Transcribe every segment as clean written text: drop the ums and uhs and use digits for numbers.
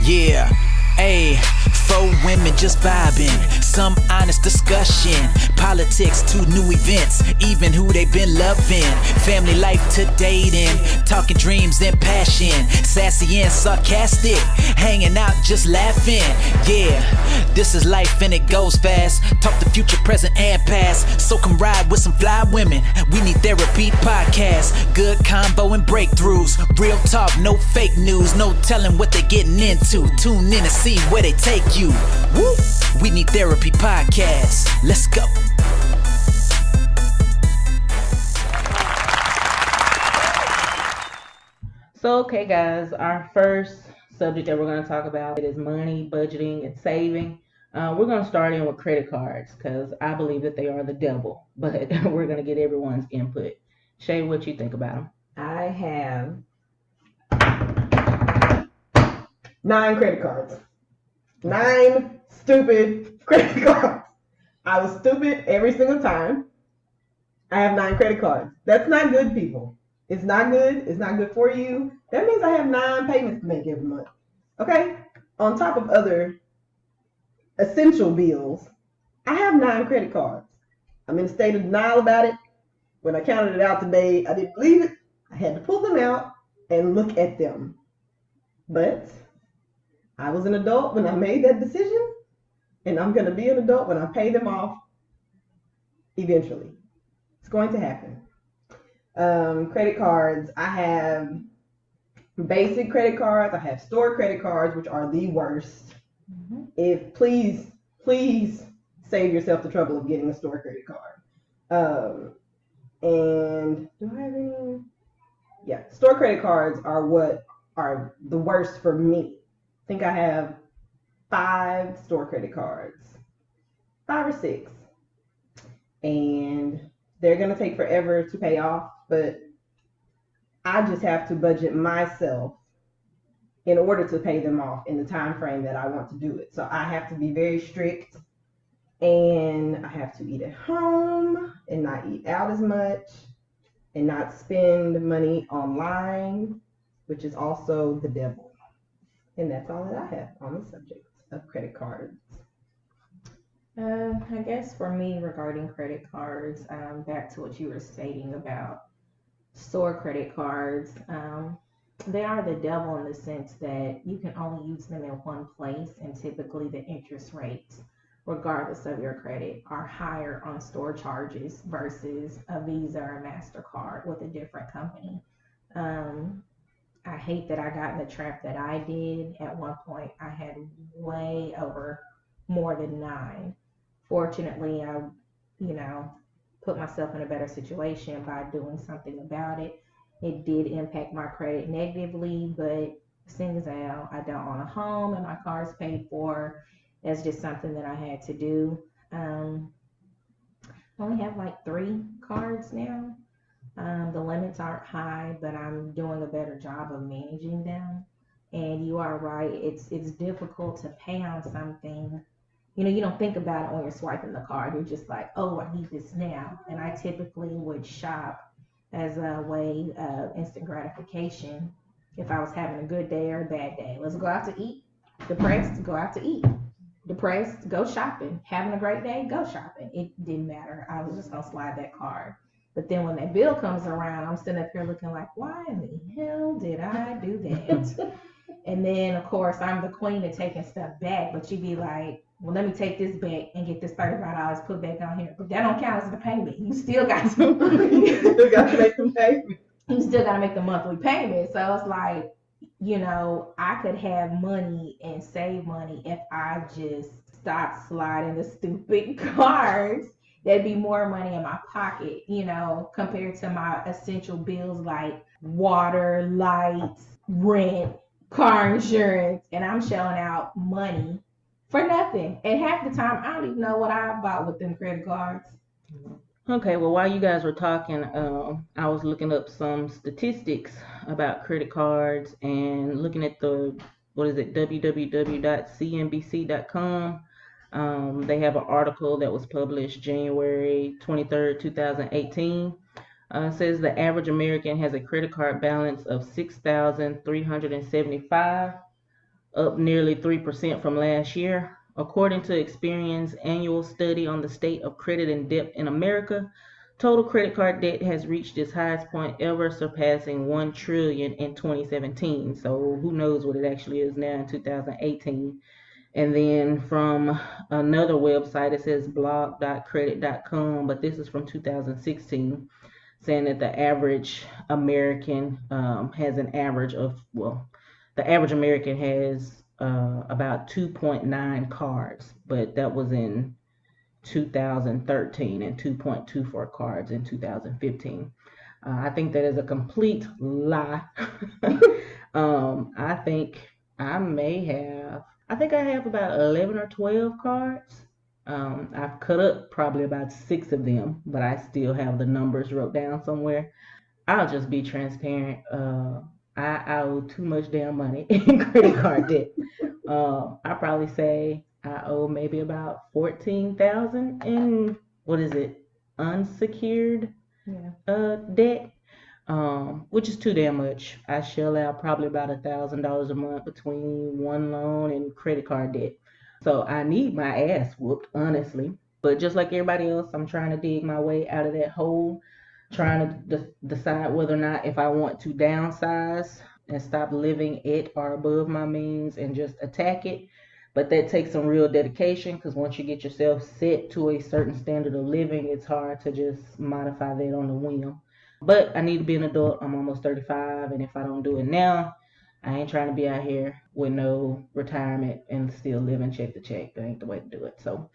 Yeah, ayy, 4 women just vibing, some honest discussion, politics to new events, even who they been loving, family life to dating, talking dreams and passion, sassy and sarcastic, hanging out just laughing. Yeah, this is life and it goes fast, talk the future, present and past, so come ride with some fly women. We need therapy podcast, good combo and breakthroughs, real talk, no fake news, no telling what they getting into. Tune in and see where they take you. Woo! We need therapy podcast. Let's go. So, okay, guys, our first subject that we're going to talk about is money, budgeting, and saving. We're going to start in with credit cards because I believe that they are the devil, but we're going to get everyone's input. Shay, what you think about them? I have 9 credit cards. 9 stupid credit cards. I was stupid every single time. I have 9 credit cards. That's not good, people. It's not good. It's not good for you. That means I have 9 payments to make every month. Okay? On top of other essential bills, I have 9 credit cards. I'm in a state of denial about it. When I counted it out today, I didn't believe it. I had to pull them out and look at them. But I was an adult when I made that decision, and I'm going to be an adult when I pay them off eventually. It's going to happen. Credit cards, I have basic credit cards. I have store credit cards, which are the worst. If please save yourself the trouble of getting a store credit card. And do I have any? Yeah, store credit cards are what are the worst for me. I think I have 5 store credit cards, 5 or 6, and they're gonna take forever to pay off. But I just have to budget myself in order to pay them off in the time frame that I want to do it. So I have to be very strict, and I have to eat at home and not eat out as much and not spend money online, which is also the devil. And that's all that I have on the subject of credit cards. I guess for me, regarding credit cards, back to what you were stating about store credit cards, they are the devil in the sense that you can only use them in one place, and typically the interest rates, regardless of your credit, are higher on store charges versus a Visa or MasterCard with a different company. I hate that I got in the trap that I did. At one point, I had way over more than 9. Fortunately, I, put myself in a better situation by doing something about it. It did impact my credit negatively, but seeing as how I don't own a home and my car is paid for, that's just something that I had to do. I only have like 3 cards now. The limits aren't high, but I'm doing a better job of managing them. And you are right, it's difficult to pay on something. You don't think about it when you're swiping the card. You're just like, oh, I need this now. And I typically would shop as a way of instant gratification. If I was having a good day or a bad day, let's go out to eat. Depressed, go out to eat. Depressed, go shopping. Having a great day, go shopping. It didn't matter. I was just gonna slide that card. But then when that bill comes around, I'm sitting up here looking like, why in the hell did I do that? And then, of course, I'm the queen of taking stuff back. But you'd be like, well, let me take this back and get this $35 put back on here. But that don't count as the payment. You still got to, make them pay. You still got to make the monthly payment. So it's like, I could have money and save money if I just stopped sliding the stupid cards. There'd be more money in my pocket, compared to my essential bills like water, lights, rent, car insurance, and I'm shelling out money for nothing. And half the time, I don't even know what I bought with them credit cards. Okay, well, while you guys were talking, I was looking up some statistics about credit cards and looking at www.cnbc.com. They have an article that was published January 23rd, 2018. Says the average American has a credit card balance of $6,375, up nearly 3% from last year. According to Experian's annual study on the state of credit and debt in America, total credit card debt has reached its highest point ever, surpassing 1 trillion in 2017. So who knows what it actually is now in 2018. And then from another website, it says blog.credit.com, but this is from 2016, saying that the average American has an average of, well, the average American has about 2.9 cards, but that was in 2013, and 2.24 cards in 2015. I think that is a complete lie. I think I have about 11 or 12 cards. I've cut up probably about 6 of them, but I still have the numbers wrote down somewhere. I'll just be transparent. I owe too much damn money in credit card debt. I probably say I owe maybe about 14,000 in, what is it, unsecured debt, which is too damn much. I shell out probably about $1,000 a month between one loan and credit card debt. So I need my ass whooped, honestly. But just like everybody else, I'm trying to dig my way out of that hole, trying to decide whether or not if I want to downsize and stop living at or above my means and just attack it. But that takes some real dedication, because once you get yourself set to a certain standard of living, it's hard to just modify that on the whim. But I need to be an adult. I'm almost 35, and if I don't do it now, I ain't trying to be out here with no retirement and still living check to check. That ain't the way to do it. So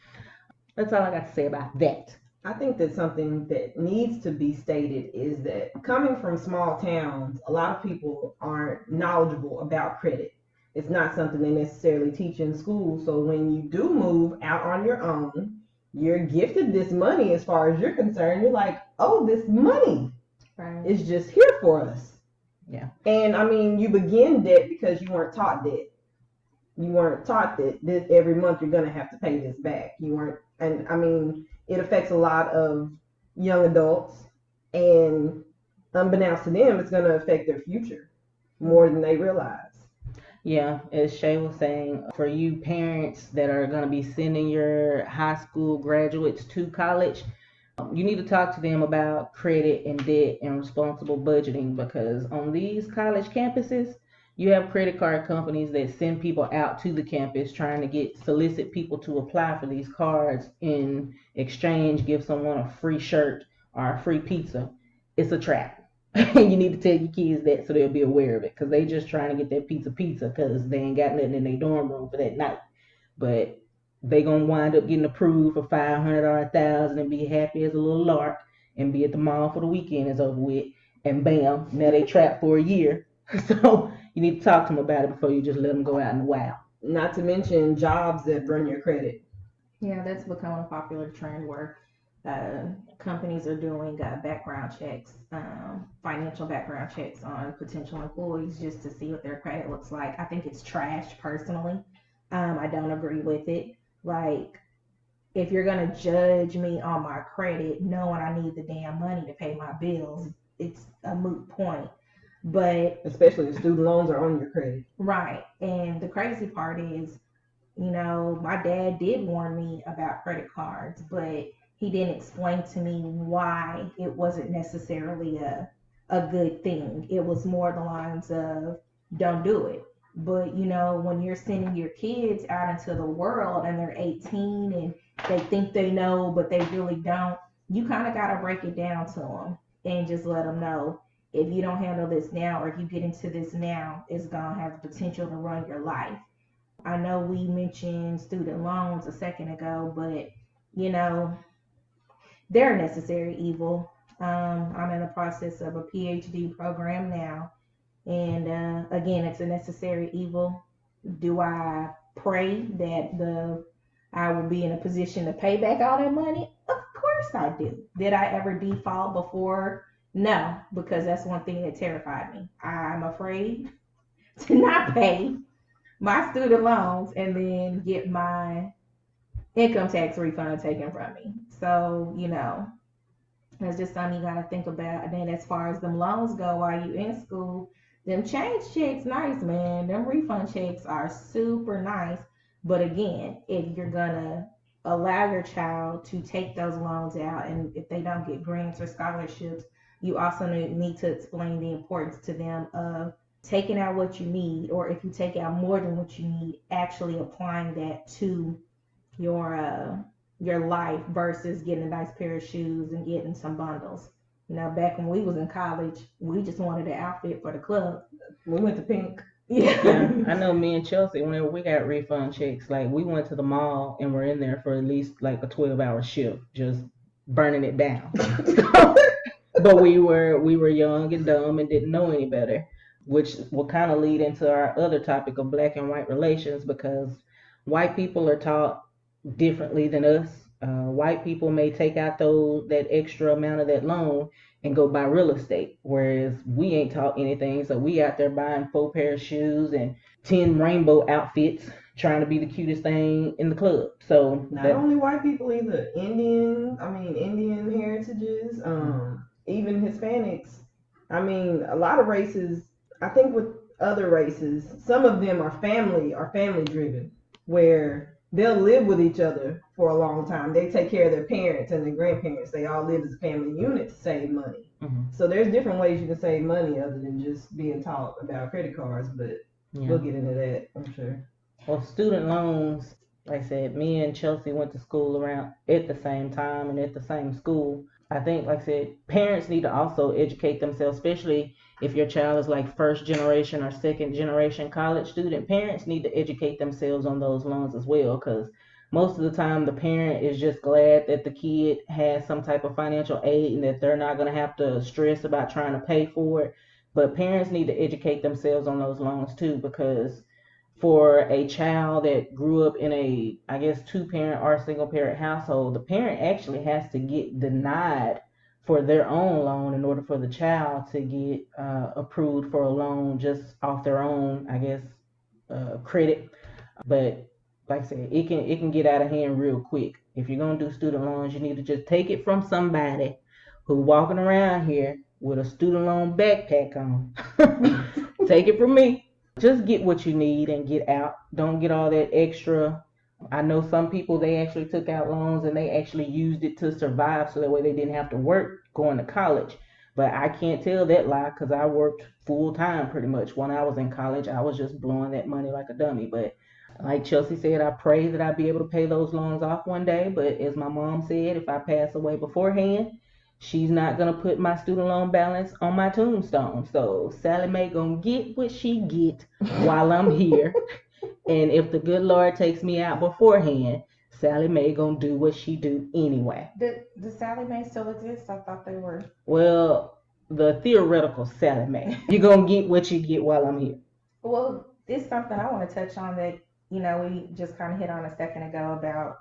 that's all I got to say about that. I think that something that needs to be stated is that coming from small towns, a lot of people aren't knowledgeable about credit. It's not something they necessarily teach in school. So when you do move out on your own, you're gifted this money as far as you're concerned. You're like, oh, this money is just here for us. Yeah. And I mean, you begin debt because you weren't taught debt. You weren't taught that this every month you're going to have to pay this back. You weren't, and I mean, it affects a lot of young adults, and unbeknownst to them, it's going to affect their future more than they realize. Yeah, as Shay was saying, for you parents that are going to be sending your high school graduates to college, you need to talk to them about credit and debt and responsible budgeting, because on these college campuses, you have credit card companies that send people out to the campus trying to solicit people to apply for these cards, in exchange give someone a free shirt or a free pizza. It's a trap. You need to tell your kids that so they'll be aware of it, because they just trying to get that pizza because they ain't got nothing in their dorm room for that night. But they gonna wind up getting approved for 500 or 1,000 and be happy as a little lark and be at the mall for the weekend is over with, and bam, now they trapped for a year. So you need to talk to them about it before you just let them go out in the wild. Not to mention jobs that burn your credit. Yeah, that's become a popular trend where companies are doing background checks, financial background checks on potential employees just to see what their credit looks like. I think it's trash personally. I don't agree with it. Like, if you're going to judge me on my credit, knowing I need the damn money to pay my bills, it's a moot point. But especially if student loans are on your credit. Right. And the crazy part is, my dad did warn me about credit cards, but he didn't explain to me why it wasn't necessarily a good thing. It was more the lines of, don't do it. But, when you're sending your kids out into the world and they're 18 and they think they know, but they really don't, you kind of got to break it down to them and just let them know, if you don't handle this now, or if you get into this now, it's going to have the potential to run your life. I know we mentioned student loans a second ago, but, they're a necessary evil. I'm in the process of a PhD program now. And again, it's a necessary evil. Do I pray that I will be in a position to pay back all that money? Of course I do. Did I ever default before? No, because that's one thing that terrified me. I'm afraid to not pay my student loans and then get my income tax refund taken from me. So, that's just something you got to think about. And then as far as them loans go while you in school, them change checks, nice, man. Them refund checks are super nice. But again, if you're gonna allow your child to take those loans out, and if they don't get grants or scholarships, you also need to explain the importance to them of taking out what you need, or if you take out more than what you need, actually applying that to your life versus getting a nice pair of shoes and getting some bundles. You know, back when we was in college, we just wanted an outfit for the club. We went to Pink. Yeah, I know me and Chelsea, whenever we got refund checks, like we went to the mall and were in there for at least like a 12-hour shift, just burning it down. But we were young and dumb and didn't know any better, which will kind of lead into our other topic of black and white relations, because white people are taught differently than us. White people may take out that extra amount of that loan and go buy real estate, whereas we ain't taught anything. So we out there buying 4 pair of shoes and 10 rainbow outfits, trying to be the cutest thing in the club. So not only white people either, Indian heritages, even Hispanics. I mean, a lot of races. I think with other races, some of them are family driven, where they'll live with each other for a long time. They take care of their parents and their grandparents. They all live as a family unit to save money. Mm-hmm. So there's different ways you can save money other than just being taught about credit cards, but we'll get into that, I'm sure. Well, student loans, like I said, me and Chelsea went to school around at the same time and at the same school. I think, like I said, parents need to also educate themselves, especially if your child is like first generation or second generation college student. Parents need to educate themselves on those loans as well, because most of the time the parent is just glad that the kid has some type of financial aid and that they're not going to have to stress about trying to pay for it. But parents need to educate themselves on those loans too, because for a child that grew up in a, I guess, 2-parent or single parent household, the parent actually has to get denied for their own loan in order for the child to get approved for a loan just off their own, I guess, credit. But like I said, it can get out of hand real quick. If you're gonna do student loans, you need to just take it from somebody who walking around here with a student loan backpack on. Take it from me. Just get what you need and get out. Don't get all that extra. I know some people, they actually took out loans and they actually used it to survive, so that way they didn't have to work going to college. But I can't tell that lie, because I worked full time pretty much. When I was in college, I was just blowing that money like a dummy. But like Chelsea said, I pray that I'd be able to pay those loans off one day. But as my mom said, if I pass away beforehand, she's not gonna put my student loan balance on my tombstone. So Sally Mae gonna get what she get while I'm here. And if the good Lord takes me out beforehand, Sally Mae gonna do what she do anyway. Does Sally Mae still exist? I thought they were. Well, the theoretical Sally Mae. You're gonna get what you get while I'm here. Well, it's something I want to touch on that, we just kind of hit on a second ago about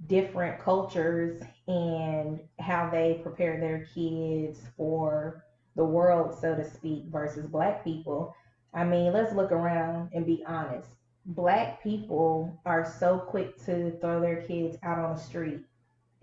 different cultures and how they prepare their kids for the world, so to speak, versus black people. I mean, let's look around and be honest. Black people are so quick to throw their kids out on the street.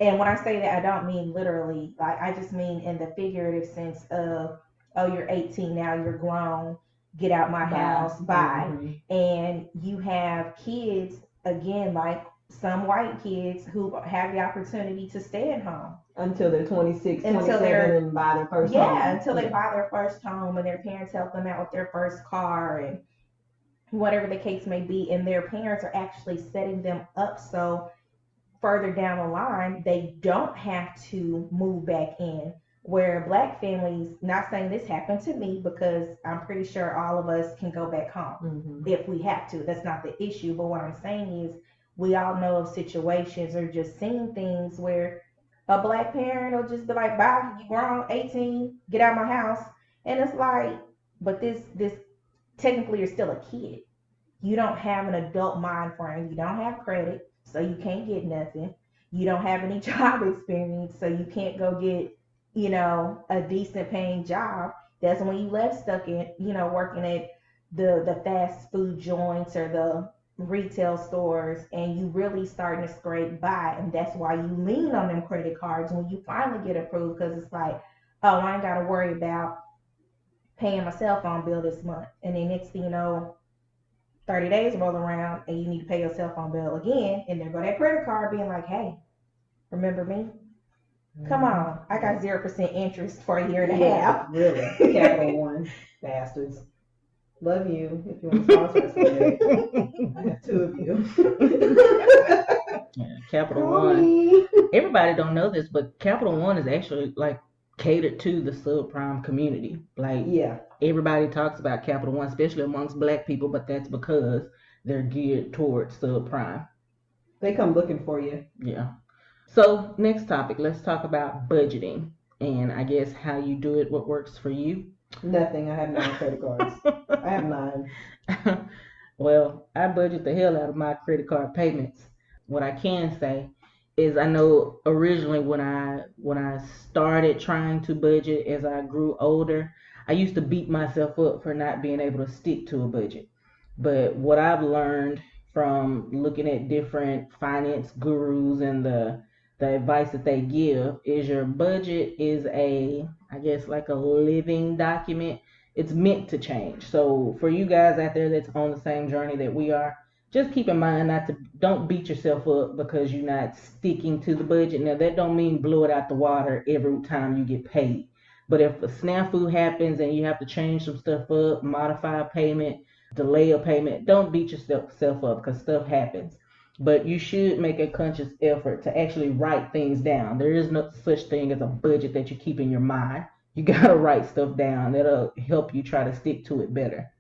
And when I say that, I don't mean literally. Like, I just mean in the figurative sense of, oh, you're 18 now, you're grown, get out my house, bye. Mm-hmm. And you have kids, again, like some white kids who have the opportunity to stay at home until they're 26, 27 and buy their first home. Yeah, until they buy their first home and their parents help them out with their first car and whatever the case may be. And their parents are actually setting them up so further down the line, they don't have to move back in. Where black families, not saying this happened to me, because I'm pretty sure all of us can go back home if we have to. That's not the issue. But what I'm saying is, we all know of situations or just seen things where a black parent will just be like, bye, you grown, 18, get out of my house. And it's like, but this technically you're still a kid. You don't have an adult mind frame. You don't have credit, so you can't get nothing. You don't have any job experience, so you can't go get, a decent paying job. That's when you left stuck in, working at the fast food joints or the retail stores, and you really starting to scrape by. And that's why you lean on them credit cards when you finally get approved, because it's like, oh, I ain't got to worry about paying my cell phone bill this month. And then next thing you know, 30 days roll around and you need to pay your cell phone bill again. And there go that credit card being like, hey, remember me? Come on. I got 0% interest for a year and a half. Really. Capital One. Bastards. Love you if you want to sponsor us one day. I have 2 of you. Yeah, Capital Call One. me. Everybody don't know this, but Capital One is actually like catered to the subprime community. Like, Yeah. everybody talks about Capital One, especially amongst black people, but that's because they're geared towards subprime. They come looking for you. Yeah. So next topic, let's talk about budgeting, and I guess how you do it, what works for you. Nothing. I have 9 credit cards. I have 9. Well, I budget the hell out of my credit card payments. What I can say is I know originally when I started trying to budget as I grew older, I used to beat myself up for not being able to stick to a budget. But what I've learned from looking at different finance gurus and the advice that they give is your budget is I guess like a living document. It's meant to change. So for you guys out there that's on the same journey that we are, just keep in mind don't beat yourself up because you're not sticking to the budget. Now that don't mean blow it out the water every time you get paid. But if a snafu happens and you have to change some stuff up, modify a payment, delay a payment, don't beat yourself up because stuff happens. But you should make a conscious effort to actually write things down. There is no such thing as a budget that you keep in your mind. You gotta write stuff down. That'll help you try to stick to it better.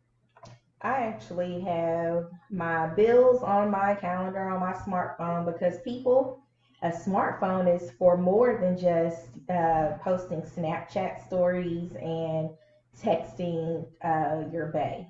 I actually have my bills on my calendar on my smartphone because a smartphone is for more than just posting Snapchat stories and texting your bae.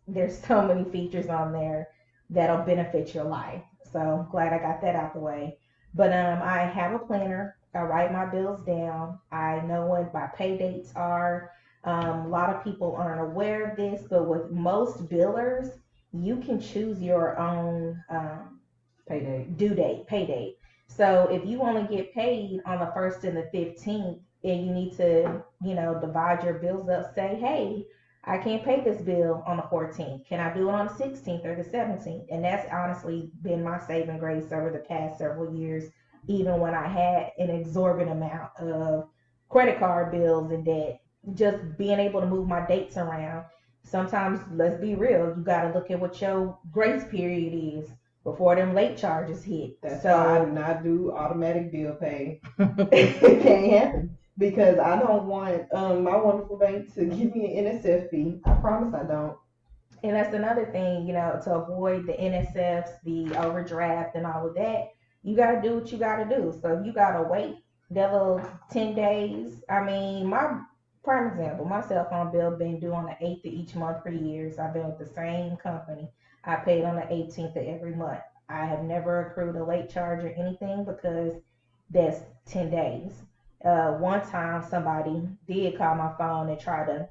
There's so many features on there that'll benefit your life. So I'm glad I got that out the way. But I have a planner. I write my bills down. I know what my pay dates are. A lot of people aren't aware of this, but with most billers, you can choose your own pay date. So if you want to get paid on the 1st and the 15th, and you need to, divide your bills up, say, hey, I can't pay this bill on the 14th. Can I do it on the 16th or the 17th? And that's honestly been my saving grace over the past several years, even when I had an exorbitant amount of credit card bills and debt. Just being able to move my dates around. Sometimes, let's be real, you got to look at what your grace period is before them late charges hit. That's why I do not do automatic bill pay. It can't happen because I don't want my wonderful bank to give me an NSF fee. I promise I don't. And that's another thing, to avoid the NSFs, the overdraft, and all of that. You got to do what you got to do. So if you got to wait that little 10 days, prime example, my cell phone bill been due on the 8th of each month for years. I've been with the same company. I paid on the 18th of every month. I have never accrued a late charge or anything because that's 10 days. One time somebody did call my phone and try to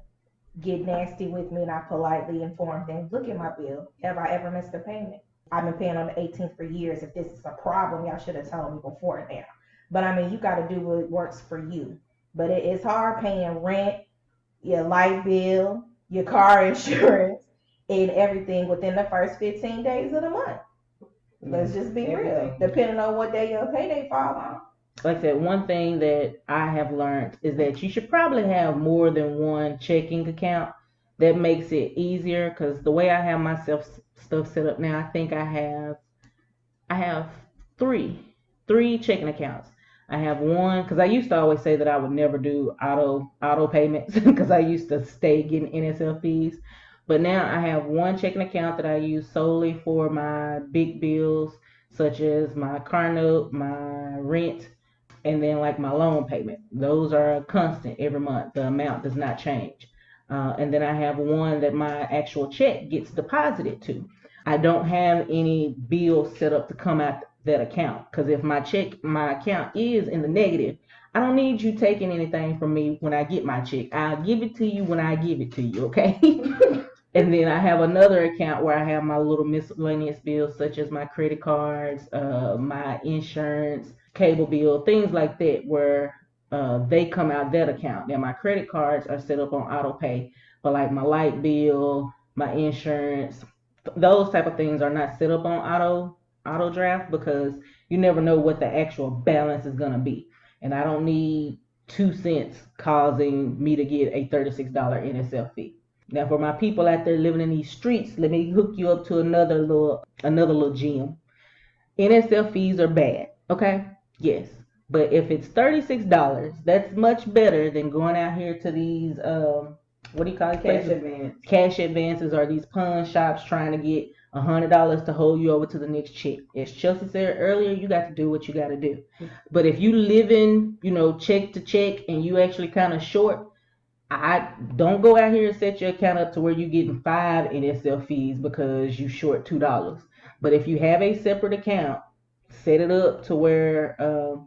get nasty with me, and I politely informed them, look at my bill. Have I ever missed a payment? I've been paying on the 18th for years. If this is a problem, y'all should have told me before now. But you got to do what works for you. But it's hard paying rent, your light bill, your car insurance, and everything within the first 15 days of the month. Let's just be real. Depending on what day your payday fall on. Like I said, one thing that I have learned is that you should probably have more than one checking account. That makes it easier because the way I have my stuff set up now, I think I have three checking accounts. I have one because I used to always say that I would never do auto payments because I used to stay getting NSF fees. But now I have one checking account that I use solely for my big bills, such as my car note, my rent, and then like my loan payment. Those are constant every month. The amount does not change. And then I have one that my actual check gets deposited to. I don't have any bills set up to come out that account because if my account is in the negative, I don't need you taking anything from me when I get my check. I'll give it to you when I give it to you, okay? And then I have another account where I have my little miscellaneous bills such as my credit cards, my insurance, cable bill, things like that where they come out that account. Now my credit cards are set up on auto pay, but like my light bill, my insurance, those type of things are not set up on auto draft because you never know what the actual balance is gonna be, and I don't need 2 cents causing me to get a $36 NSF fee. Now, for my people out there living in these streets, let me hook you up to another little gem. NSF fees are bad, okay? Yes. But if it's $36, that's much better than going out here to these what do you call it? Cash advances or these pawn shops trying to get $100 to hold you over to the next check. As Chelsea said earlier, you got to do what you got to do. But if you live in, check to check and you actually kind of short, I don't go out here and set your account up to where you're getting 5 NSL fees because you short $2. But if you have a separate account, set it up to where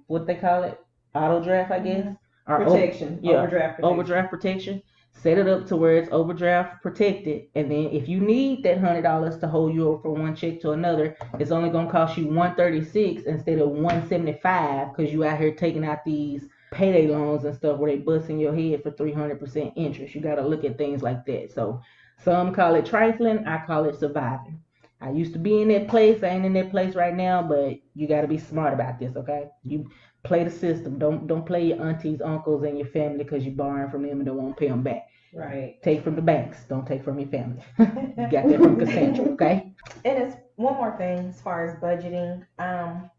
what they call it, auto draft, I guess, or protection, overdraft protection. Set it up to where it's overdraft protected, and then if you need that $100 to hold you over from one check to another, it's only gonna cost you $136 instead of $175 because you out here taking out these payday loans and stuff where they busting your head for 300% interest. You got to look at things like that. So some call it trifling, I call it surviving. I used to be in that place. I ain't in that place right now, but you got to be smart about this, okay? You play the system. Don't play your aunties, uncles, and your family because you're borrowing from them and don't want to pay them back. Right. Take from the banks. Don't take from your family. You got that from Cassandra, okay? And it's one more thing as far as budgeting.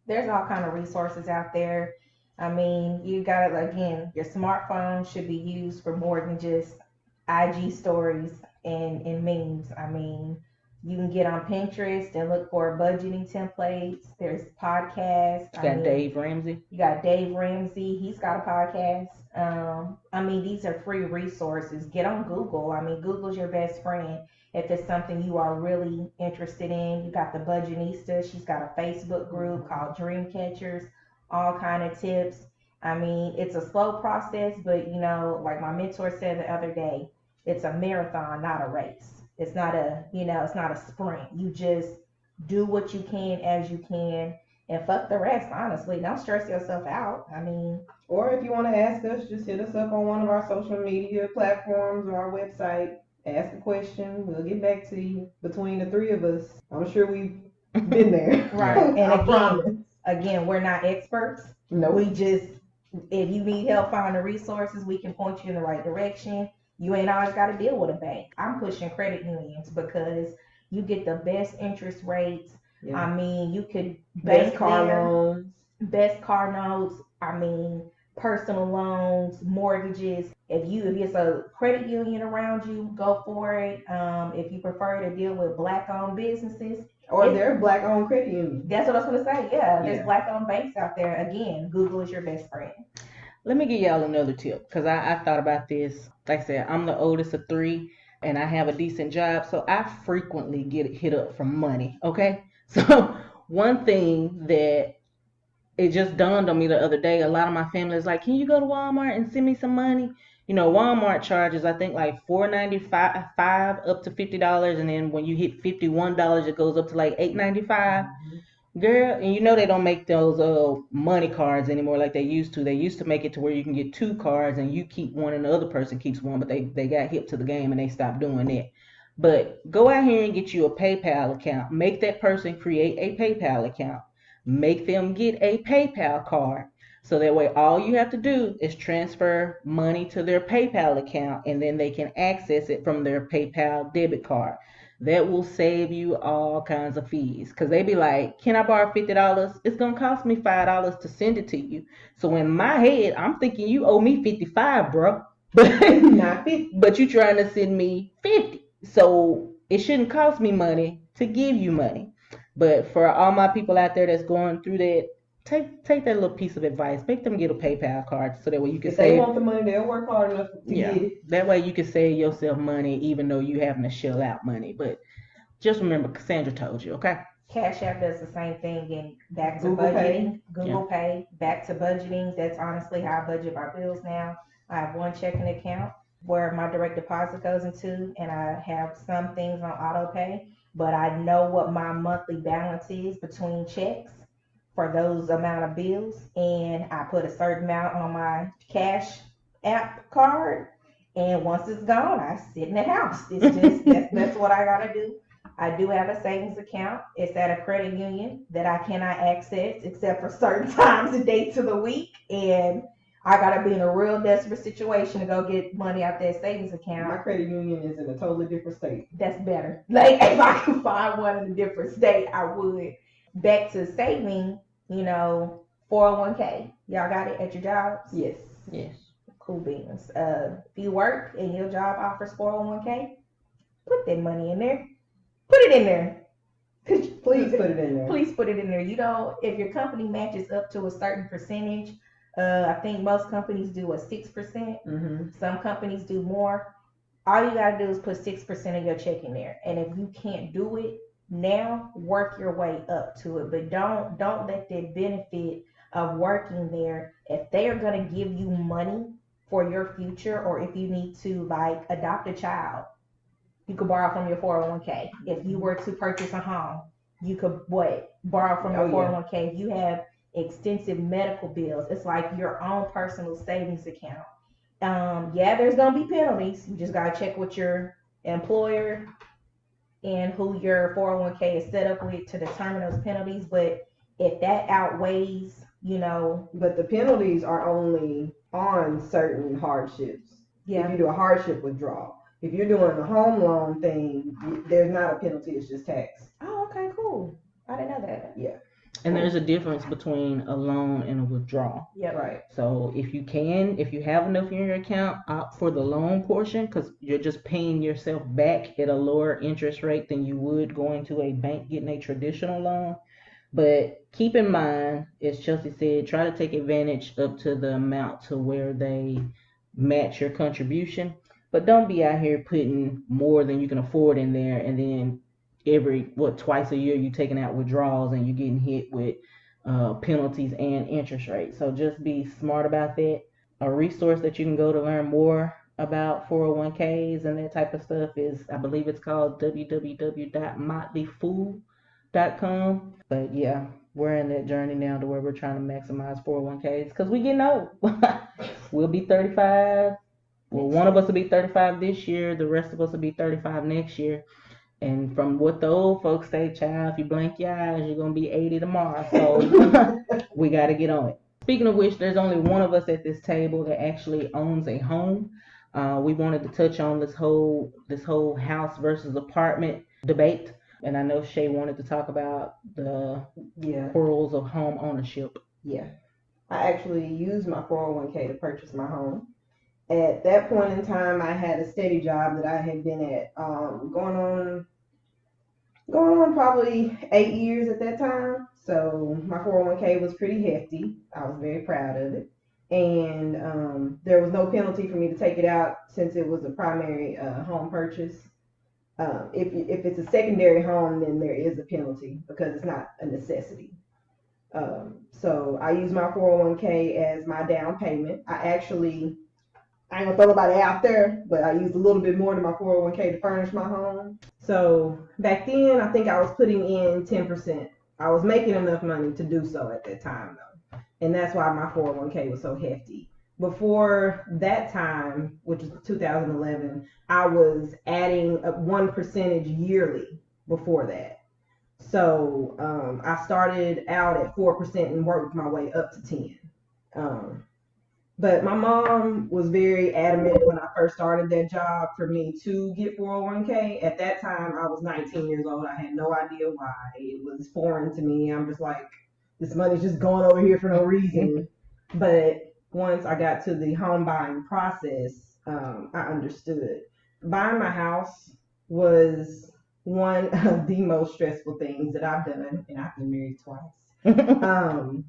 There's all kind of resources out there. I mean, you got it again. Your smartphone should be used for more than just IG stories and memes. I mean, you can get on Pinterest and look for budgeting templates. There's podcasts. You got Dave Ramsey. You got Dave Ramsey. He's got a podcast. I mean, these are free resources. Get on Google. I mean, Google's your best friend if it's something you are really interested in. You got the Budgetista. She's got a Facebook group called Dream Catchers. All kind of tips. I mean, it's a slow process, but like my mentor said the other day, it's a marathon, not a race. It's not a sprint. You just do what you can as you can and fuck the rest, honestly. Don't stress yourself out. I mean, or if you want to ask us, just hit us up on one of our social media platforms or our website. Ask a question. We'll get back to you. Between the three of us, I'm sure we've been there. Right. And again, we're not experts. No. We just, if you need help finding resources, we can point you in the right direction. You ain't always got to deal with a bank. I'm pushing credit unions because you get the best interest rates. Yeah. I mean, you could best car loans. Best car notes. I mean, personal loans, mortgages. If it's a credit union around you, go for it. If you prefer to deal with black-owned businesses, or they're black-owned credit unions. That's what I was going to say. Yeah, there's black-owned banks out there. Again, Google is your best friend. Let me give y'all another tip because I thought about this. Like I said, I'm the oldest of 3 and I have a decent job, so I frequently get hit up for money, okay? So one thing that it just dawned on me the other day, a lot of my family is like, can you go to Walmart and send me some money? Walmart charges, I think, like $4.95 up to $50, and then when you hit $51, it goes up to like $8.95. Mm-hmm. Girl, and they don't make those money cards anymore like they used to. They used to make it to where you can get 2 cards and you keep one and the other person keeps one, but they got hip to the game and they stopped doing that. But go out here and get you a PayPal account. Make that person create a PayPal account. Make them get a PayPal card. So that way all you have to do is transfer money to their PayPal account and then they can access it from their PayPal debit card. That will save you all kinds of fees. Because they be like, can I borrow $50? It's going to cost me $5 to send it to you. So in my head, I'm thinking you owe me $55, bro. But not 50. But you trying to send me $50. So it shouldn't cost me money to give you money. But for all my people out there that's going through that, take that little piece of advice. Make them get a PayPal card so that way you can save. If they want the money, they'll work hard enough to get it. That way you can save yourself money even though you having to shell out money. But just remember, Cassandra told you, okay? Cash App does the same thing, and back to Google budgeting. Pay. Google Pay, back to budgeting. That's honestly how I budget my bills now. I have one checking account where my direct deposit goes into, and I have some things on auto pay, but I know what my monthly balance is between checks for those amount of bills, and I put a certain amount on my Cash App card, And once it's gone, I sit in the house. It's just that's what I gotta do. I do have a savings account. It's at a credit union that I cannot access except for certain times and dates of the week. And I gotta be in a real desperate situation to go get money out that savings My account. credit union is in a totally different state. That's better. Like if I could find one in a different state, I would. Back to saving, 401k. Y'all got it at your jobs? Yes. Yes. Cool beans. If you work and your job offers 401k, put that money in there. Put it in there. Please put it in there. Please put it in there. If your company matches up to a certain percentage, I think most companies do a 6%. Mm-hmm. Some companies do more. All you gotta do is put 6% of your check in there. And if you can't do it now, work your way up to it. But don't let the benefit of working there, if they are gonna give you money for your future, or if you need to like adopt a child, you could borrow from your 401k. If you were to purchase a home, you could borrow from your 401k. If you have extensive medical bills, it's like your own personal savings account. Yeah, there's gonna be penalties. You just gotta check with your employer and who your 401k is set up with to determine those penalties. But if that outweighs, But the penalties are only on certain hardships. yeah. If you do a hardship withdrawal. If you're doing a home loan thing, there's not a penalty, it's just tax. Oh, okay, cool. I didn't know that. Yeah. And there's a difference between a loan and a withdrawal. Yep. Right. So if you have enough in your account, opt for the loan portion because you're just paying yourself back at a lower interest rate than you would going to a bank getting a traditional loan. But keep in mind, as Chelsea said, try to take advantage up to the amount to where they match your contribution. But don't be out here putting more than you can afford in there and then twice a year you taking out withdrawals and you're getting hit with penalties and interest rates. So just be smart about that. A resource that you can go to learn more about 401ks and that type of stuff is, I believe it's called www.motleyfool.com. But yeah, we're in that journey now to where we're trying to maximize 401ks because we getting old. We'll be 35. Well, one of us will be 35 this year. The rest of us will be 35 next year. And from what the old folks say, child, if you blink your eyes, you're going to be 80 tomorrow. So we got to get on it. Speaking of which, there's only one of us at this table that actually owns a home. We wanted to touch on this whole house versus apartment debate. And I know Shay wanted to talk about the quarrels of home ownership. Yeah. I actually used my 401k to purchase my home. At that point in time, I had a steady job that I had been at going on probably 8 years at that time. So my 401k was pretty hefty. I was very proud of it. And there was no penalty for me to take it out since it was a primary home purchase. If it's a secondary home, then there is a penalty because it's not a necessity. So I used my 401k as my down payment. I ain't gonna throw nobody out there, but I used a little bit more than my 401k to furnish my home. So back then, I think I was putting in 10%. I was making enough money to do so at that time, though. And that's why my 401k was so hefty. Before that time, which was 2011, I was adding up 1% yearly before that. So I started out at 4% and worked my way up to 10. But my mom was very adamant when I first started that job for me to get 401k. At that time, I was 19 years old. I had no idea why. It was foreign to me. I'm just like, this money's just going over here for no reason. But once I got to the home buying process, I understood. Buying my house was one of the most stressful things that I've done, and I've been married twice. And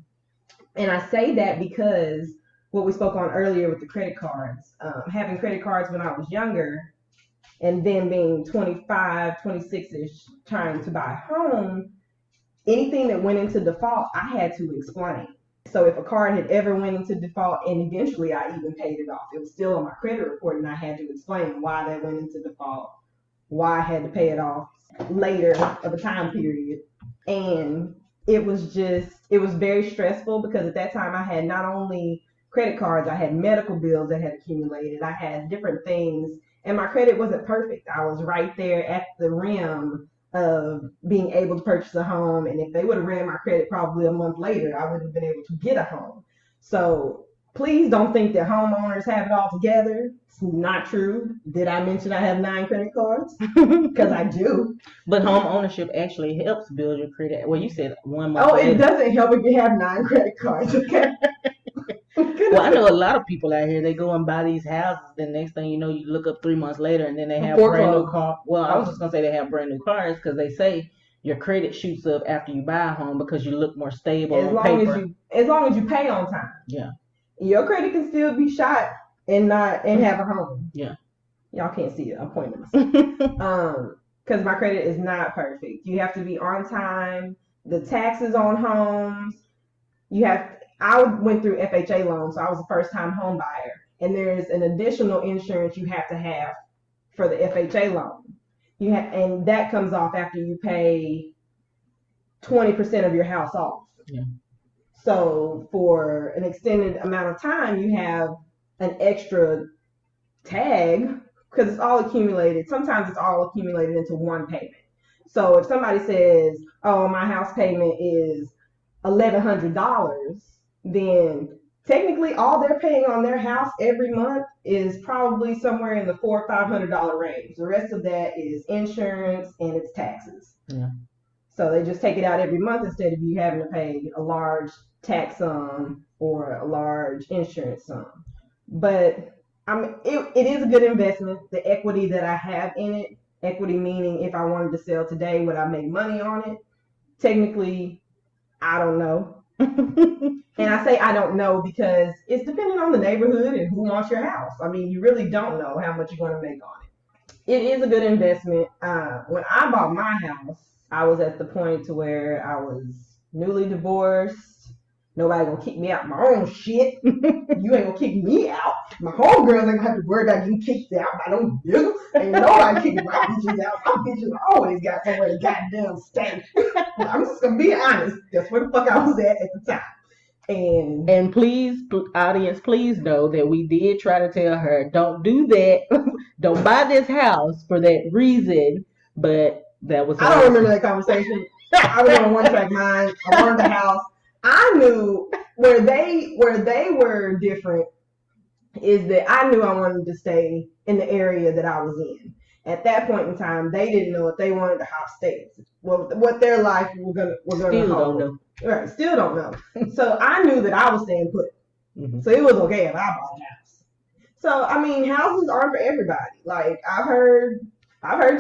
I say that because what we spoke on earlier with the credit cards, having credit cards when I was younger, and then being 25, 26-ish, trying to buy a home, anything that went into default, I had to explain. So if a card had ever went into default, and eventually I even paid it off, it was still on my credit report, and I had to explain why that went into default, why I had to pay it off later of a time period. And it was very stressful because at that time I had not only credit cards. I had medical bills that had accumulated. I had different things, and my credit wasn't perfect. I was right there at the rim of being able to purchase a home, and if they would have ran my credit probably a month later, I wouldn't have been able to get a home. So please don't think that homeowners have it all together. It's not true. Did I mention I have 9 credit cards? Because I do. But home ownership actually helps build your credit. Well, you said 1 month. Oh, it doesn't help if you have 9 credit cards. Okay. Well, I know a lot of people out here. They go and buy these houses. Then next thing you know, you look up 3 months later, and then they have brand new car. Well, I was just gonna say they have brand new cars because they say your credit shoots up after you buy a home because you look more stable on paper. As long as you pay on time. Yeah. Your credit can still be shot and have a home. Yeah. Y'all can't see it. I'm pointing at myself. Because my credit is not perfect. You have to be on time. The taxes on homes. I went through FHA loans, so I was a first-time home buyer, and there's an additional insurance you have to have for the FHA loan. And that comes off after you pay 20% of your house off. Yeah. So for an extended amount of time, you have an extra tag because it's all accumulated. Sometimes it's all accumulated into one payment. So if somebody says, "Oh, my house payment is $1,100," then technically all they're paying on their house every month is probably somewhere in the $400 or $500 range. The rest of that is insurance and it's taxes. Yeah. So they just take it out every month instead of you having to pay a large tax sum or a large insurance sum. But it is a good investment. The equity that I have in it, equity meaning if I wanted to sell today, would I make money on it? Technically, I don't know. And I say I don't know because it's dependent on the neighborhood and who wants your house. I mean, you really don't know how much you're going to make on it. It is a good investment. When I bought my house, I was at the point to where I was newly divorced. Nobody gonna kick me out my own shit. You ain't gonna kick me out. My homegirls ain't gonna have to worry about getting kicked out by no nigga. Ain't nobody kicking my bitches out. My bitches always got somewhere to goddamn stay. I'm just gonna be honest. That's where the fuck I was at the time. And please, audience, please know that we did try to tell her, don't do that. Don't buy this house for that reason. But that was. I don't remember that conversation. I was on one track mind. I wanted the house. I knew where they were different is that I knew I wanted to stay in the area that I was in. At that point in time, they didn't know if they wanted to hop states. What their life were gonna still hold. Don't know. Right, still don't know. So I knew that I was staying put. Mm-hmm. So it was okay if I bought a house. So I mean, houses aren't for everybody. Like I've heard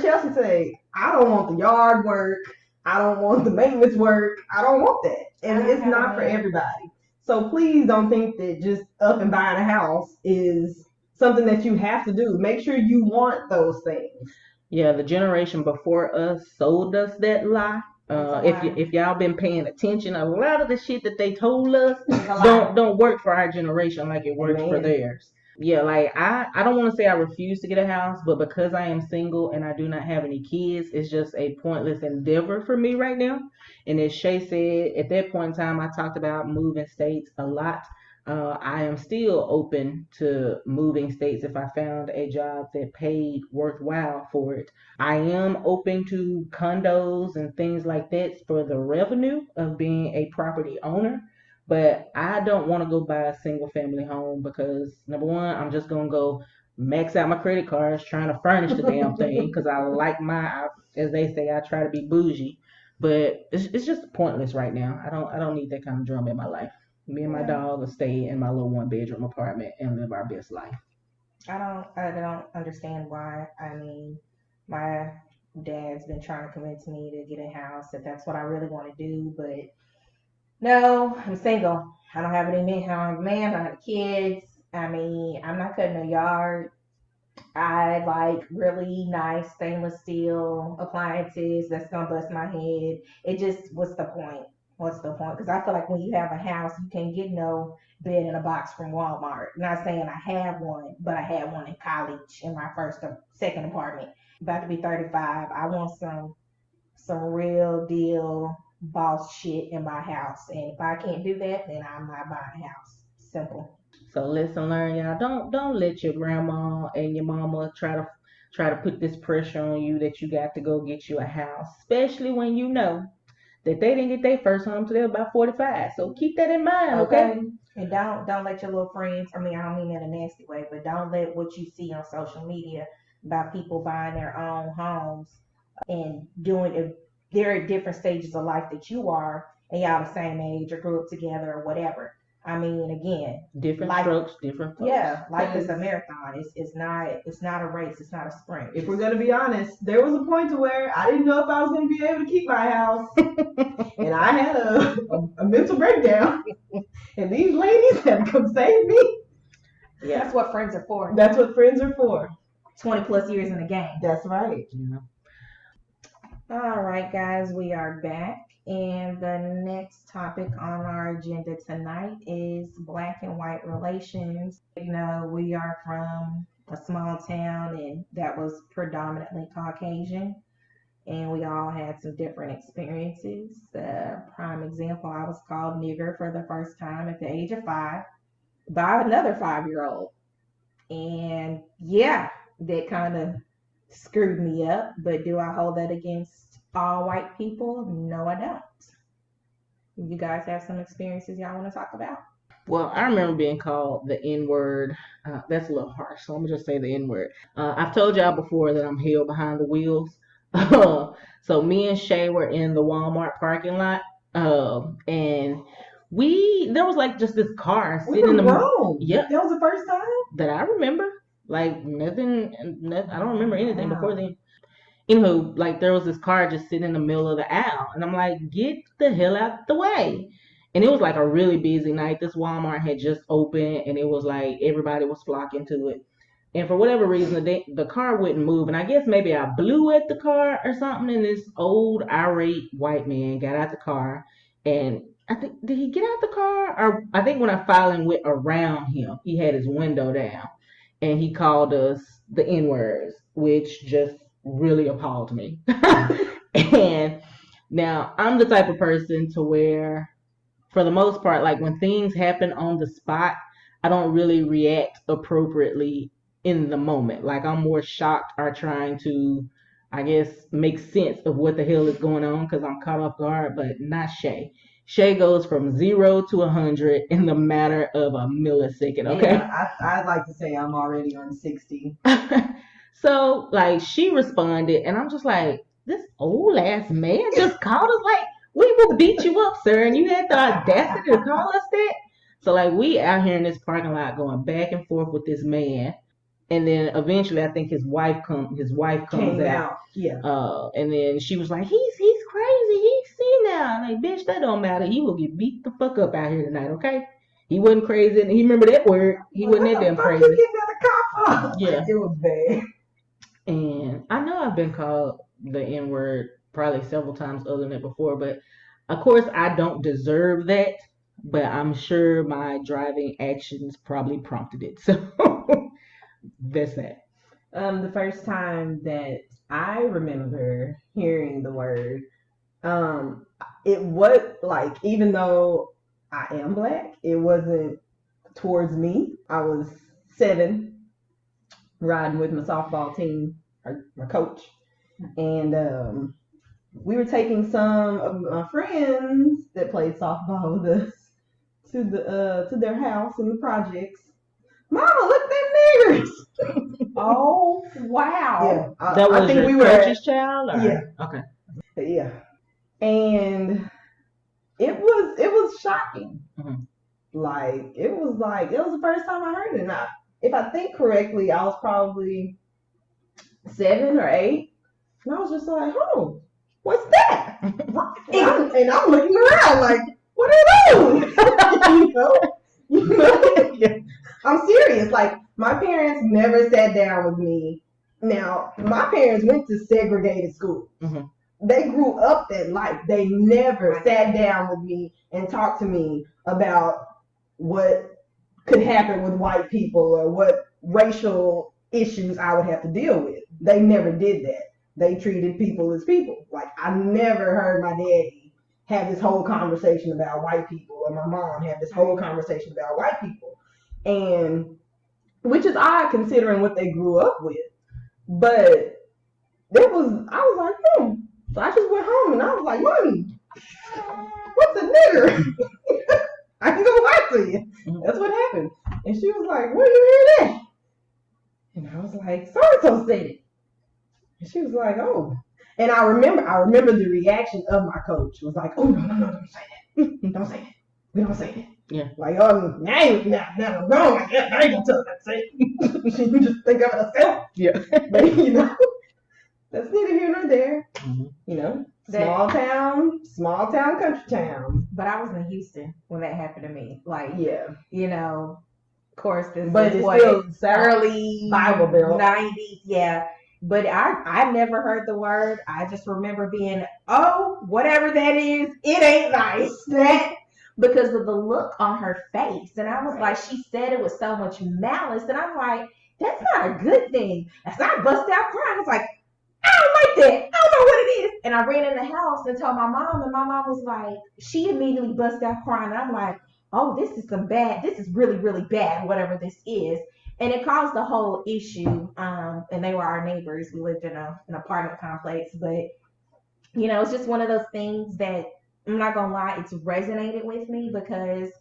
Chelsea say, I don't want the yard work. I don't want the maintenance work. I don't want that. And it's not for everybody. So please don't think that just up and buying a house is something that you have to do. Make sure you want those things. Yeah, the generation before us sold us that lie. If y'all been paying attention, a lot of the shit that they told us don't work for our generation like it works for theirs. Yeah, like I don't want to say I refuse to get a house, but because I am single and I do not have any kids, it's just a pointless endeavor for me right now. And as Shay said, at that point in time, I talked about moving states a lot. I am still open to moving states if I found a job that paid worthwhile for it. I am open to condos and things like that for the revenue of being a property owner. But I don't want to go buy a single family home because, number one, I'm just going to go max out my credit cards trying to furnish the damn thing because I like as they say, I try to be bougie. But it's just pointless right now. I don't need that kind of drama in my life. Me and my dog will stay in my little 1-bedroom apartment and live our best life. I don't understand why. I mean, my dad's been trying to convince me to get a house, if that's what I really want to do, but no, I'm single. I don't have any man. I don't have a man. I don't have kids. I mean, I'm not cutting a yard. I like really nice stainless steel appliances. That's gonna bust my head. It just, what's the point? What's the point? Because I feel like when you have a house, you can't get no bed in a box from Walmart. Not saying I have one, but I had one in college in my second apartment. About to be 35. I want some real deal boss shit in my house. And if I can't do that, then I'm not buying a house. Simple. So lesson learned, y'all. Don't let your grandma and your mama try to put this pressure on you that you got to go get you a house, especially when you know that they didn't get their first home till they were about 45. So keep that in mind, okay? And don't let your little friends, I mean, I don't mean that in a nasty way, but don't let what you see on social media about people buying their own homes and doing it. They're at different stages of life that you are, and y'all the same age or grew up together or whatever. I mean, again, Different strokes, different folks. yeah, life is a marathon. It's not a race. It's not a sprint. If we're gonna be honest, there was a point to where I didn't know if I was gonna be able to keep my house, and I had a mental breakdown, and these ladies had to come save me. Yeah, that's what friends are for. That's what friends are for. 20 plus years in the game. That's right. Yeah. All right, guys, we are back. And the next topic on our agenda tonight is Black and white relations. You know, we are from a small town and that was predominantly Caucasian. And we all had some different experiences. Prime example, I was called nigger for the first time at the age of 5 by another 5-year-old. And yeah, that kind of screwed me up. But do I hold that against all white people? No, I don't. You guys have some experiences y'all want to talk about? Well, I remember being called the N-word. That's a little harsh, so I'm gonna just say the N-word. I've told y'all before that I'm hell behind the wheels. So me and Shay were in the Walmart parking lot, and there was like just this car We sitting in were the grown. Yep, That was the first time. that I remember. Like nothing, I don't remember anything Wow. before then. Anywho, like there was this car just sitting in the middle of the aisle, and I'm like, get the hell out the way. And it was like a really busy night. This Walmart had just opened, and it was like everybody was flocking to it. And for whatever reason, the car wouldn't move. And I guess maybe I blew at the car or something. And this old irate white man got out the car, and I think did he get out the car? Or I think when I finally went around him, he had his window down, and he called us the N-words, which just really appalled me. And now I'm the type of person to where, for the most part, like when things happen on the spot, I don't really react appropriately in the moment. Like I'm more shocked or trying to, I guess, make sense of what the hell is going on because I'm caught off guard, but not Shay. Shay goes from 0 to 100 in the matter of a millisecond, okay? Yeah, I'd like to say I'm already on 60. So, like, she responded, and I'm just like, this old ass man just called us, like, we will beat you up, sir, and you had the audacity to call us that? So, like, we out here in this parking lot going back and forth with this man, and then eventually I think his wife comes out. Yeah. And then she was like, he's crazy, he's senile. I'm like, bitch, that don't matter. He will get beat the fuck up out here tonight, okay? He wasn't crazy, and he remember that word. He wasn't that damn crazy. You getting out of the car for? Yeah. It was bad. And I know I've been called the N-word probably several times other than that before, but of course I don't deserve that, but I'm sure my driving actions probably prompted it. So that's that. The first time that I remember hearing the word, it was like, even though I am black, it wasn't towards me. I was 7, riding with my softball team, my coach, and we were taking some of my friends that played softball with us to their house in the projects. Mama, look at them niggers! Oh, wow. Yeah, That was I think your we were coach's child? Or? Yeah. Okay. Yeah, and it was shocking. Mhm. Like it was the first time I heard it. And if I think correctly, I was probably 7 or 8, and I was just like, "Oh, what's that?" and I'm looking around like, "What are those?" you know? Yeah. I'm serious. Like my parents never sat down with me. Now my parents went to segregated schools. Mhm. They grew up that life. They never sat down with me and talked to me about what could happen with white people or what racial issues I would have to deal with. They never did that. They treated people as people. Like I never heard my daddy have this whole conversation about white people or my mom have this whole conversation about white people. and which is odd considering what they grew up with. But I was like, So I just went home and I was like, Mommy, what's a nigger? I can go lie to you. That's what happened. And she was like, where you hear that? And I was like, so-and-so said it. And she was like, oh. And I remember the reaction of my coach was like, oh, no, don't say that. Don't say that. We don't say that. Yeah. Like, now I'm wrong. I ain't gonna tell her to say it. She can just think of it herself. Yeah. But, that's neither here nor there. Mm-hmm. Small town, country town. But I was in Houston when that happened to me. Like, Yeah. Of course, this But is it's still early Bible Belt. 90s, yeah. But I never heard the word. I just remember being, whatever that is, it ain't nice. That because of the look on her face. And I was like, she said it with so much malice. And I'm like, that's not a good thing. That's not bust out crying. It's like, I don't like that. I don't know what it is. And I ran in the house and told my mom, and my mom was like, she immediately bust out crying. And I'm like, oh, this is really, really bad, whatever this is. And it caused the whole issue. And they were our neighbors. We lived in an apartment complex. But, it's just one of those things that, I'm not going to lie, it's resonated with me because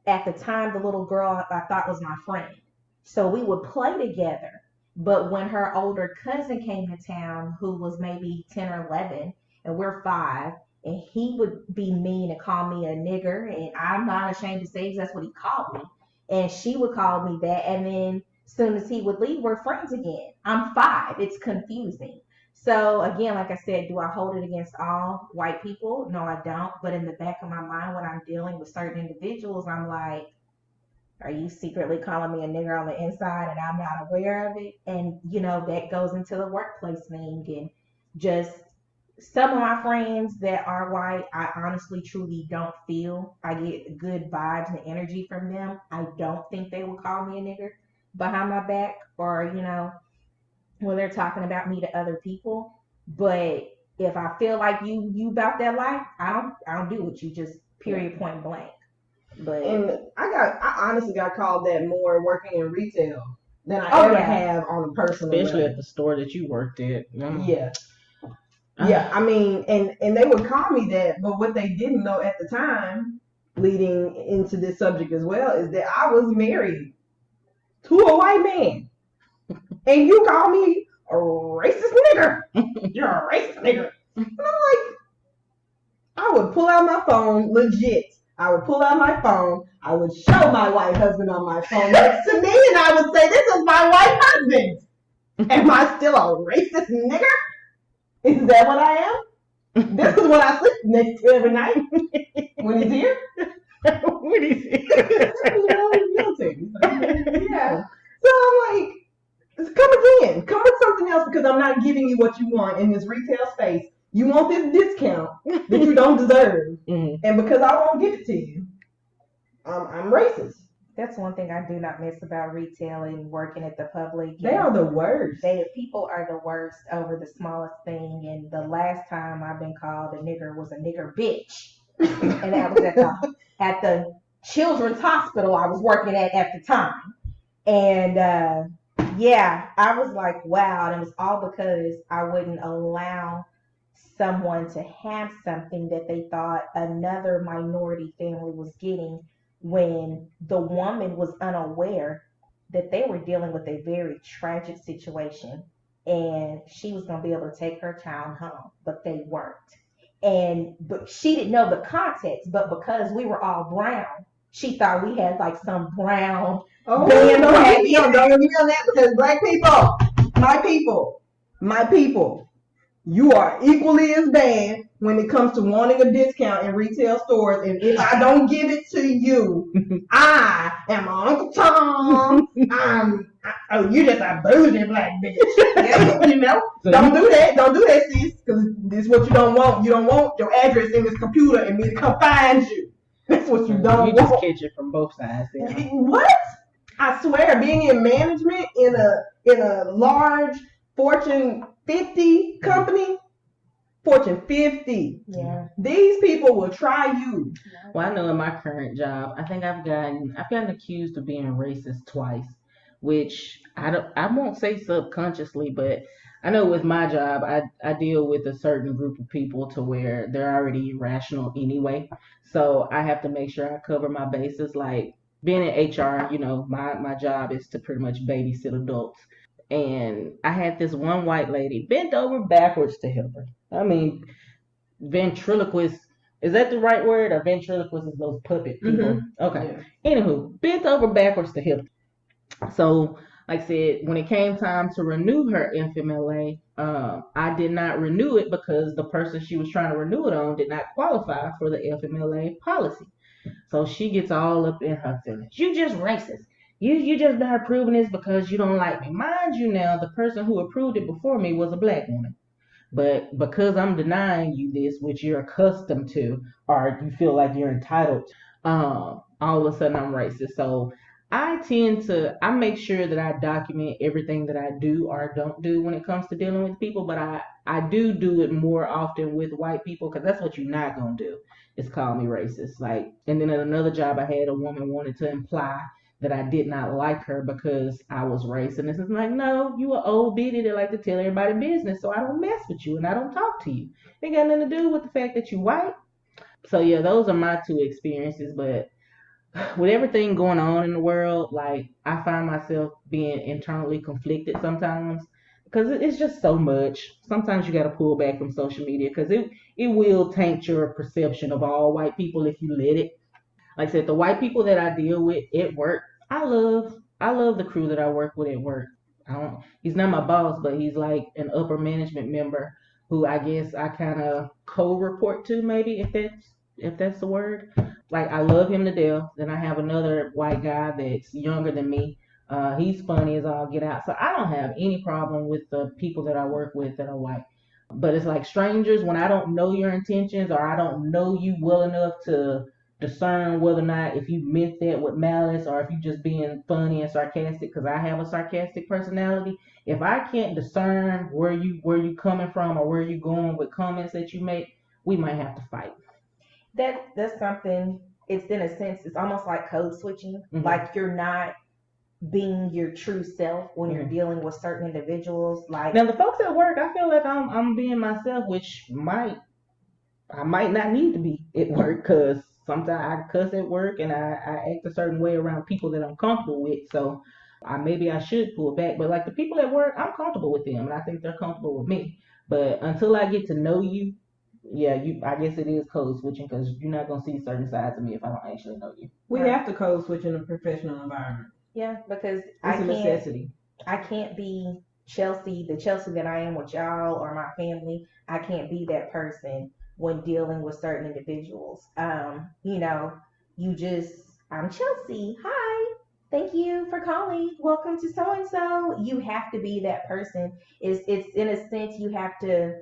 at the time, the little girl I thought was my friend. So we would play together. But when her older cousin came to town, who was maybe 10 or 11, and we're 5, and he would be mean and call me a nigger, and I'm not ashamed to say that's what he called me. And she would call me that, and then as soon as he would leave, we're friends again. I'm 5. It's confusing. So again, like I said, do I hold it against all white people? No, I don't. But in the back of my mind, when I'm dealing with certain individuals, I'm like, are you secretly calling me a nigger on the inside and I'm not aware of it? And, that goes into the workplace thing. And just some of my friends that are white, I honestly, truly don't feel I get good vibes and energy from them. I don't think they would call me a nigger behind my back or, when they're talking about me to other people. But if I feel like you about that life, I don't do it. You just period point blank. But I honestly got called that more working in retail than I ever have on a personal especially level. at the store that you worked at. Yeah. Yeah, I mean, and they would call me that, but what they didn't know at the time, leading into this subject as well, is that I was married to a white man. And you call me a racist nigger. You're a racist nigger. And I'm like, I would pull out my phone, legit. I would pull out my phone. I would show my white husband on my phone next to me, and I would say, this is my white husband. Am I still a racist nigger? Is that what I am? This is what I sleep next to every night when he's here. When he's here. Yeah. So I'm like, come again. Come with something else because I'm not giving you what you want in this retail space. You want this discount that you don't deserve. Mm-hmm. And because I won't give it to you, I'm racist. that's one thing I do not miss about retail and working at the public. They are the worst. People are the worst over the smallest thing. And the last time I've been called a nigger was a nigger bitch. And that was at the children's hospital I was working at the time. And I was like, wow. And it was all because I wouldn't allow someone to have something that they thought another minority family was getting when the woman was unaware that they were dealing with a very tragic situation and she was going to be able to take her child home, but they weren't. But she didn't know the context, but because we were all brown, she thought we had like some brown. Don't get me on that because black people, my people, you are equally as bad when it comes to wanting a discount in retail stores. And if I don't give it to you, I am Uncle Tom. You just a bougie black bitch. So don't do that, sis. Because this is what you don't want. You don't want your address in this computer and me to come find you. That's what you don't want. You just catch it from both sides. Yeah. What? I swear, being in management in a large Fortune 50 company, Fortune 50. Yeah. These people will try you. Well, I know in my current job, I think I've gotten accused of being racist twice, which I won't say subconsciously, but I know with my job, I deal with a certain group of people to where they're already irrational anyway. So I have to make sure I cover my bases. Like being in HR, my job is to pretty much babysit adults. And I had this one white lady bent over backwards to help her. I mean, ventriloquist. Is that the right word? Or ventriloquist is those puppet people? Okay. Yeah. Anywho, bent over backwards to help. So, like I said, when it came time to renew her FMLA, I did not renew it because the person she was trying to renew it on did not qualify for the FMLA policy. So she gets all up in her feelings. You just racist. You just not approving this because you don't like me. Mind you now, the person who approved it before me was a black woman. But because I'm denying you this, which you're accustomed to, or you feel like you're entitled, all of a sudden I'm racist. So I make sure that I document everything that I do or don't do when it comes to dealing with people, but I do it more often with white people because that's what you're not going to do is call me racist. Like, and then at another job I had, a woman wanted to imply that I did not like her because I was racist. And it's like, no, you an old biddy that like to tell everybody business, so I don't mess with you and I don't talk to you. It ain't got nothing to do with the fact that you white. So yeah, those are my two experiences. But with everything going on in the world, like I find myself being internally conflicted sometimes because it's just so much. Sometimes you got to pull back from social media because it will taint your perception of all white people if you let it. Like I said, the white people that I deal with at work, I love the crew that I work with at work. He's not my boss, but he's like an upper management member who I guess I kind of co-report to, maybe if that's the word. Like I love him to death. Then I have another white guy that's younger than me. He's funny as all get out. So I don't have any problem with the people that I work with that are white. But it's like strangers when I don't know your intentions or I don't know you well enough to discern whether or not if you meant that with malice or if you just being funny and sarcastic because I have a sarcastic personality. If I can't discern where you coming from or where you going with comments that you make, we might have to fight. That's something. It's in a sense, it's almost like code switching. Mhm. Like you're not being your true self when you're Mhm. dealing with certain individuals. Like Now the folks at work, I feel like I'm being myself, which I might not need to be at work because sometimes I cuss at work and I act a certain way around people that I'm comfortable with. So maybe I should pull back. But like the people at work, I'm comfortable with them and I think they're comfortable with me. But until I get to know you, yeah, I guess it is code switching because you're not gonna see certain sides of me if I don't actually know you. We Right. have to code switch in a professional environment. yeah, because It's a necessity. I can't be Chelsea, the Chelsea that I am with y'all or my family. I can't be that person when dealing with certain individuals. I'm Chelsea. Hi. Thank you for calling. Welcome to so and so. You have to be that person. It's in a sense you have to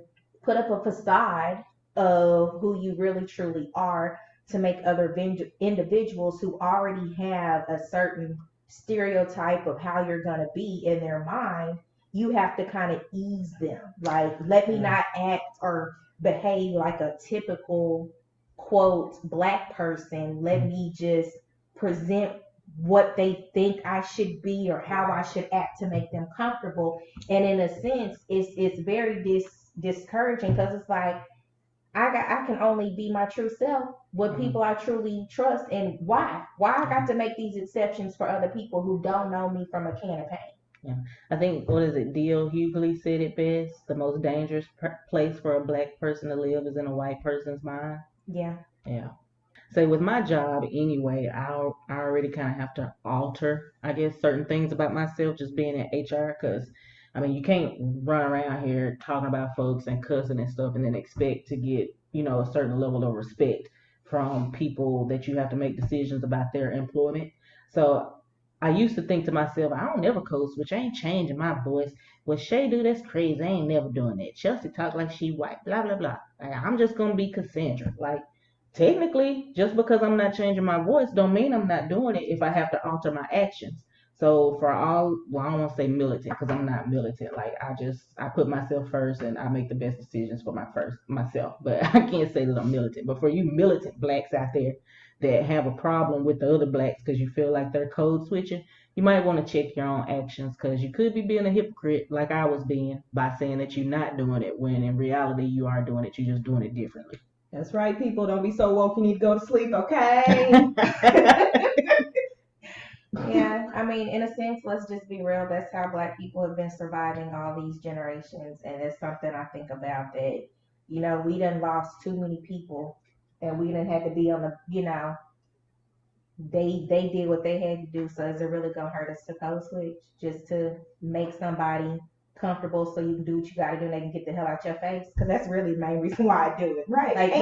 put up a facade of who you really truly are to make other individuals who already have a certain stereotype of how you're going to be in their mind, you have to kind of ease them. Like, let me not act or behave like a typical, quote, black person. Let me just present what they think I should be or how I should act to make them comfortable. And in a sense, it's very discouraging because it's like, I can only be my true self with people I truly trust. And why I got to make these exceptions for other people who don't know me from a can of paint. Yeah, I think what is it? D.L. Hughley said it best. The most dangerous place for a black person to live is in a white person's mind. Yeah. Yeah. So with my job anyway, I already kind of have to alter, I guess, certain things about myself just being in HR because, I mean, you can't run around here talking about folks and cussing and stuff and then expect to get, a certain level of respect from people that you have to make decisions about their employment. So I used to think to myself, I don't never code switch. I ain't changing my voice. What Shay do, that's crazy. I ain't never doing that. Chelsea talk like she white, blah, blah, blah. I'm just going to be Cassandra. Like, technically, just because I'm not changing my voice don't mean I'm not doing it if I have to alter my actions. So for all, well, I don't want to say militant because I'm not militant. Like I put myself first and I make the best decisions for myself. But I can't say that I'm militant. But for you militant blacks out there that have a problem with the other blacks because you feel like they're code switching, you might want to check your own actions because you could be being a hypocrite like I was being by saying that you're not doing it when in reality you are doing it. You're just doing it differently. That's right, people. Don't be so woke. You need to go to sleep, okay? Yeah, I mean, in a sense, let's just be real. That's how Black people have been surviving all these generations, and it's something I think about that. We done lost too many people, and we done had to be on the. They did what they had to do. So is it really gonna hurt us to code switch just to make somebody comfortable so you can do what you gotta do and they can get the hell out your face? Because that's really the main reason why I do it. Right. Like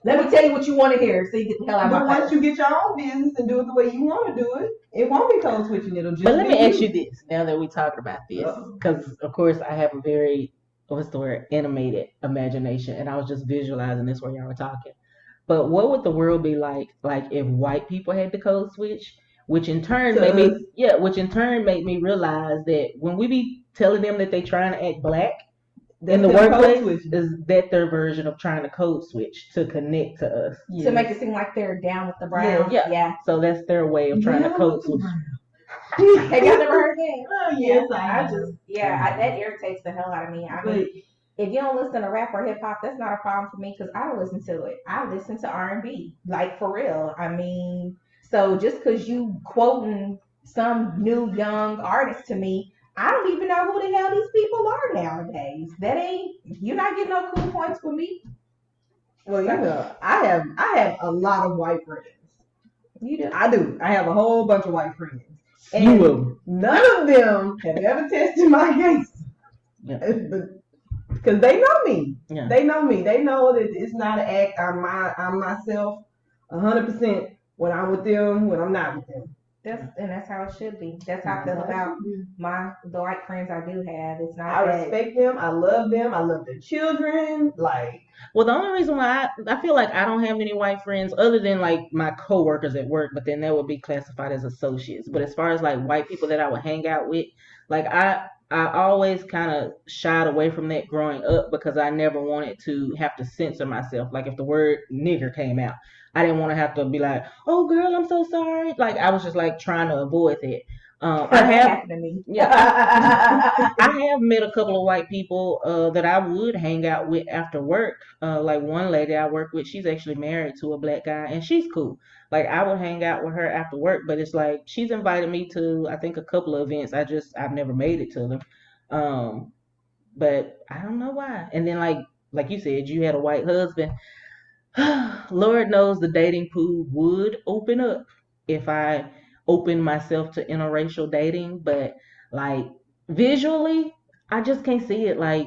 let me tell you what you want to hear so you get the hell out But of my face. once you get your own business and do it the way you want to do it, it won't be code switching. It'll just. But let be me ask you this now that we talking about this, because of course I have a very animated imagination, and I was just visualizing this while y'all were talking. But what would the world be like if white people had the code switch? Which in turn made me realize that when we be telling them that they trying to act black in the workplace, is that their version of trying to code switch to connect to us. To make it seem like they're down with the brown. Yeah. So that's their way of trying to code switch. Have y'all never heard that? Oh, yes, that irritates the hell out of me. I mean, if you don't listen to rap or hip hop, that's not a problem for me because I don't listen to it. I listen to R&B, like for real. I mean, so just because you quoting some new young artist to me, I don't even know who the hell these people are nowadays. You're not getting no cool points with me. Well, I have a lot of white friends. You do? I do. I have a whole bunch of white friends. And You will. none of them have ever tested my case. Yeah. Because they know me. Yeah. They know me. They know that it's not an act. I'm myself 100% when I'm with them, when I'm not with them. That's how it should be. That's how I feel about the white friends I do have. It's not. I respect them. I love them. I love their children. Well, the only reason why I feel like I don't have any white friends other than like my coworkers at work, but then that would be classified as associates. But as far as like white people that I would hang out with, like I always kind of shied away from that growing up because I never wanted to have to censor myself. Like if the word nigger came out, I didn't want to have to be like, oh girl, I'm so sorry. Like I was just like trying to avoid that. I have met a couple of white people that I would hang out with after work. Like one lady I work with, she's actually married to a black guy, and she's cool. Like I would hang out with her after work, but it's like she's invited me to I think a couple of events. I've never made it to them. But I don't know why. And then like you said, you had a white husband. Lord knows the dating pool would open up if I open myself to interracial dating, but like visually I just can't see it. Like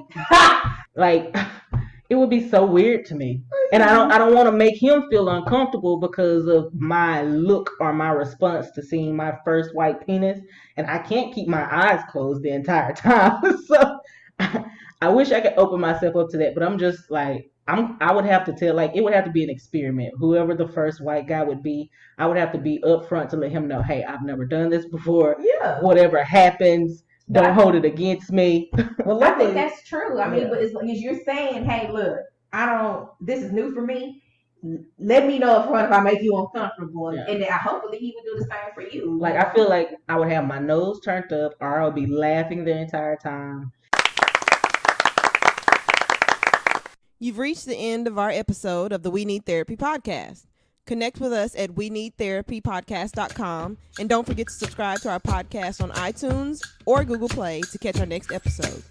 it would be so weird to me, and I don't want to make him feel uncomfortable because of my look or my response to seeing my first white penis, and I can't keep my eyes closed the entire time. So I wish I could open myself up to that, but I'm just like I would have to tell, like, it would have to be an experiment. Whoever the first white guy would be, I would have to be upfront to let him know, hey, I've never done this before. Yeah. Whatever happens, don't hold it against me. Well, I think that's true. I mean, but as long as you're saying, hey, look, this is new for me. Let me know upfront if I make you uncomfortable. Yeah. And then hopefully he would do the same for you. Like, I feel like I would have my nose turned up, or I would be laughing the entire time. You've reached the end of our episode of the We Need Therapy podcast. Connect with us at weneedtherapypodcast.com, and don't forget to subscribe to our podcast on iTunes or Google Play to catch our next episode.